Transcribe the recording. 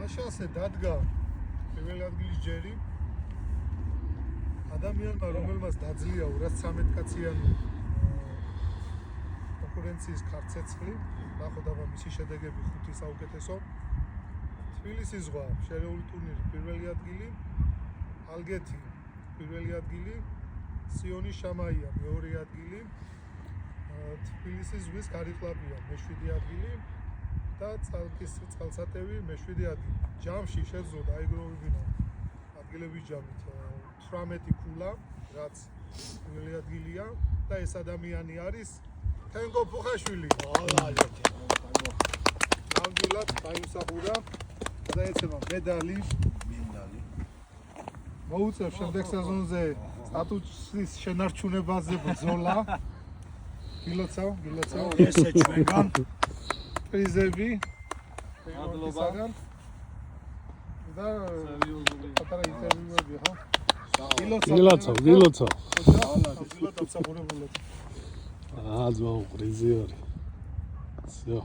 მაშასე დადგა პირველი ადგილის ჯერი ადამიანმა რომელმაც დაძლია 213 კაციანი კონკურენციის ქარცეცხლი ნახოთ აბა მისი შედეგები 5 საუკეთესო თბილისის ზღვა შერეული ტურნირი პირველი ადგილი ალგეთი პირველი ადგილი სიონის შამაია მეორე ადგილი თბილისის ზღვის კარიკლაპია მე-7 ადგილი და წყალსატევი მე-7 ადგილი ჯამში შეძლო დაიგროვებინა ადგილების ჯამით 18 ქულა რაც პირველი ადგილია და ეს ადამიანი არის თენგო ფუხაშვილი ნამდვილად დაიმსახურა და ეცემა მედალი მოუწევ შემდეგ სეზონზე სტატუსის შენარჩუნებაზე ბრძოლა გილოცავ ესე ჩვენგან პრიზები მადლობა და პატარა ინტერვიუები ხო გილოცავ სამსახურებულად ძმა პრიზიორი всё